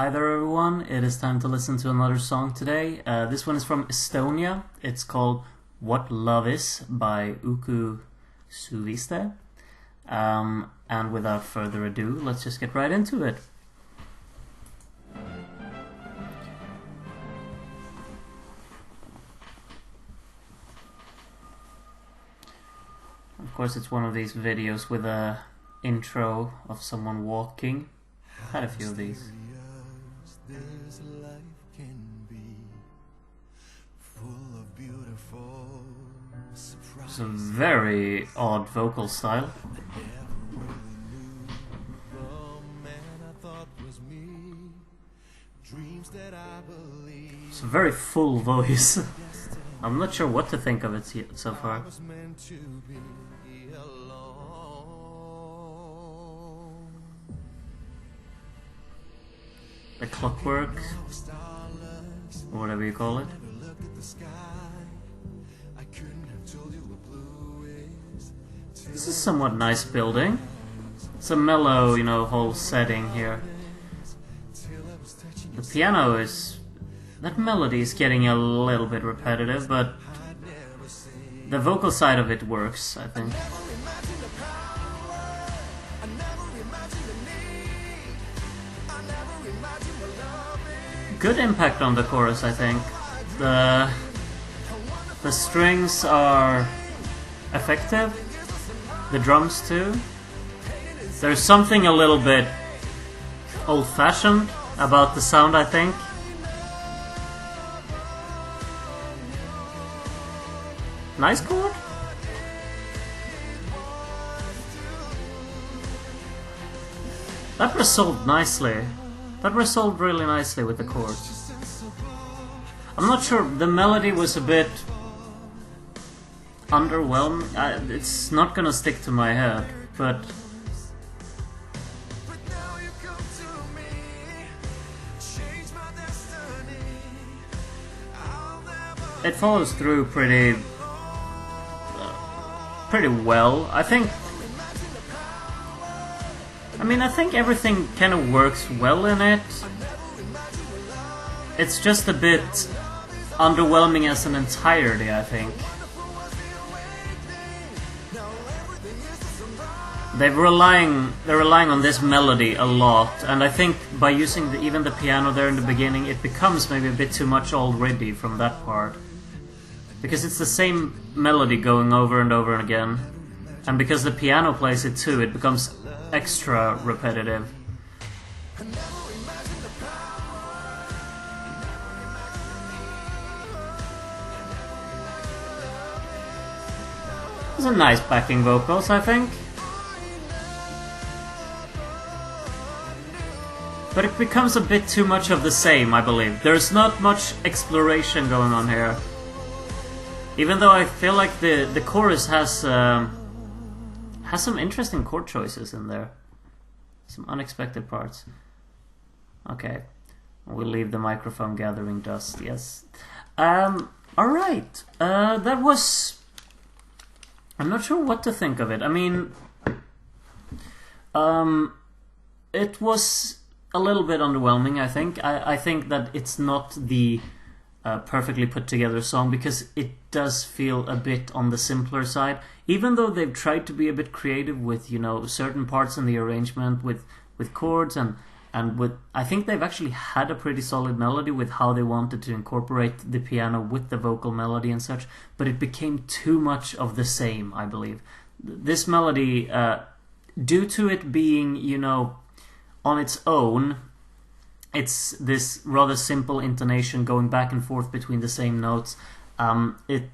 Hi there everyone, it is time to listen to another song today. This one is from Estonia. It's called What Love Is by Suviste. And without further ado, let's just get right into it. Of course, it's one of these videos with a intro of someone walking. Had a few of these. This life can be full of beautiful surprises. It's a very odd vocal style. It's a very full voice. I'm not sure what to think of it yet so far. The clockwork, or whatever you call it. This is somewhat nice building. It's a mellow, whole setting here. The piano is... that melody is getting a little bit repetitive, but the vocal side of it works, I think. Good impact on the chorus, I think. The strings are effective. The drums too. There's something a little bit old-fashioned about the sound, I think. Nice chord. That resolved nicely. That resolved really nicely with the chords. I'm not sure, the melody was a bit underwhelming. It's not gonna stick to my head, but it follows through pretty well. I think everything kind of works well in it. It's just a bit underwhelming as an entirety, I think. They're relying on this melody a lot, and I think by using even the piano there in the beginning, it becomes maybe a bit too much already from that part. Because it's the same melody going over and over again, and because the piano plays it too, it becomes extra repetitive. Those are nice backing vocals, I think. But it becomes a bit too much of the same, I believe. There's not much exploration going on here. Even though I feel like the chorus has some interesting chord choices in there. Some unexpected parts. Okay. We'll leave the microphone gathering dust, yes. Alright. That was... I'm not sure what to think of it. I mean... it was a little bit underwhelming, I think. I think that it's not the perfectly put together song, because it does feel a bit on the simpler side. Even though they've tried to be a bit creative with, certain parts in the arrangement, with chords and with... I think they've actually had a pretty solid melody with how they wanted to incorporate the piano with the vocal melody and such, but it became too much of the same, I believe. This melody, due to it being, on its own, it's this rather simple intonation going back and forth between the same notes. It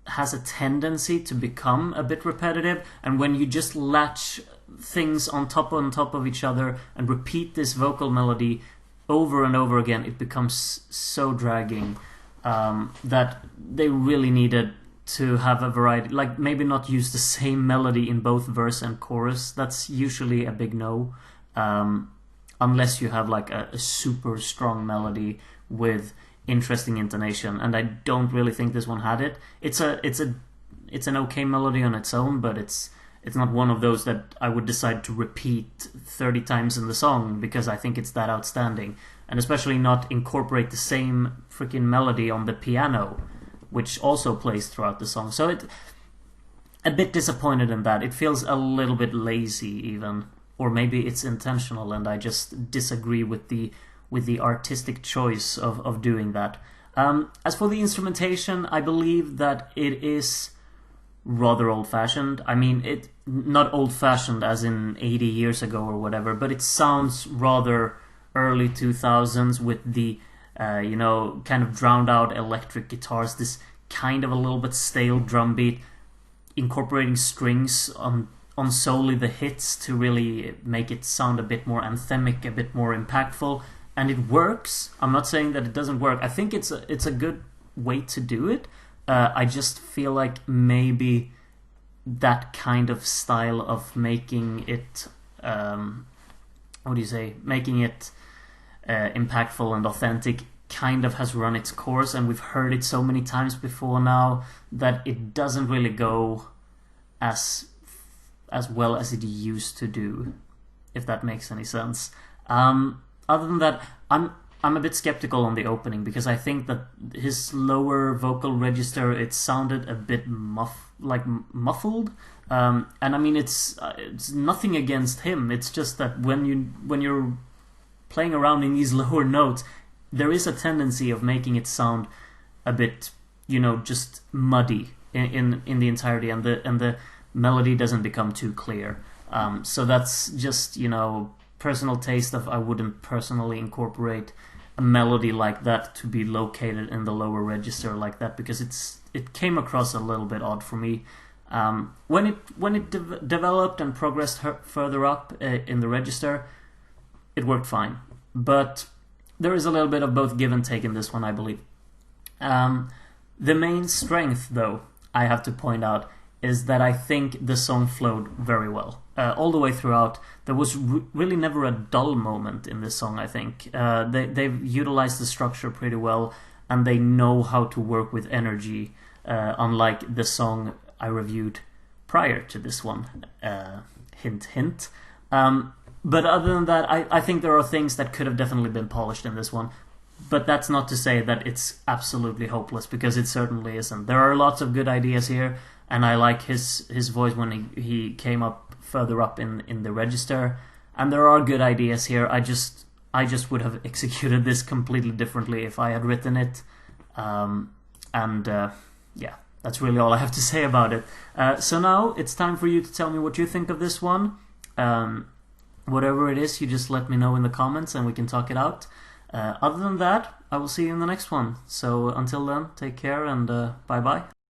has a tendency to become a bit repetitive, and when you just latch things on top of each other and repeat this vocal melody over and over again, it becomes so dragging that they really needed to have a variety, like maybe not use the same melody in both verse and chorus. That's usually a big no. Unless you have like a super strong melody with interesting intonation, and I don't really think this one had it. It's an okay melody on its own, but it's it's not one of those that I would decide to repeat 30 times in the song because I think it's that outstanding. And especially not incorporate the same freaking melody on the piano, which also plays throughout the song. So a bit disappointed in that. It feels a little bit lazy even, or maybe it's intentional and I just disagree with the artistic choice of doing that. As for the instrumentation, I believe that it is rather old-fashioned. I mean, it not old-fashioned as in 80 years ago or whatever, but it sounds rather early 2000s with the kind of drowned out electric guitars, this kind of a little bit stale drum beat, incorporating strings on solely the hits to really make it sound a bit more anthemic, a bit more impactful, and it works. I'm not saying that it doesn't work. I think it's a good way to do it. I just feel like maybe that kind of style of making it making it impactful and authentic kind of has run its course, and we've heard it so many times before now that it doesn't really go as well as it used to do, if that makes any sense. Other than that, I'm a bit skeptical on the opening because I think that his lower vocal register, it sounded a bit muffled. And I mean, it's nothing against him. It's just that when you're playing around in these lower notes, there is a tendency of making it sound a bit, just muddy in the entirety, and the melody doesn't become too clear. So that's just personal taste of I wouldn't personally incorporate a melody like that to be located in the lower register like that because it came across a little bit odd for me. When it developed and progressed further up in the register, it worked fine. But there is a little bit of both give and take in this one, I believe. The main strength, though, I have to point out, is that I think the song flowed very well. All the way throughout, there was really never a dull moment in this song, I think. They've utilized the structure pretty well, and they know how to work with energy, unlike the song I reviewed prior to this one. Hint, hint. But other than that, I think there are things that could have definitely been polished in this one. But that's not to say that it's absolutely hopeless, because it certainly isn't. There are lots of good ideas here, and I like his voice when he came up further up in the register. And there are good ideas here. I just would have executed this completely differently if I had written it. Yeah, that's really all I have to say about it. So now it's time for you to tell me what you think of this one. Whatever it is, you just let me know in the comments and we can talk it out. Other than that, I will see you in the next one. So until then, take care and bye-bye.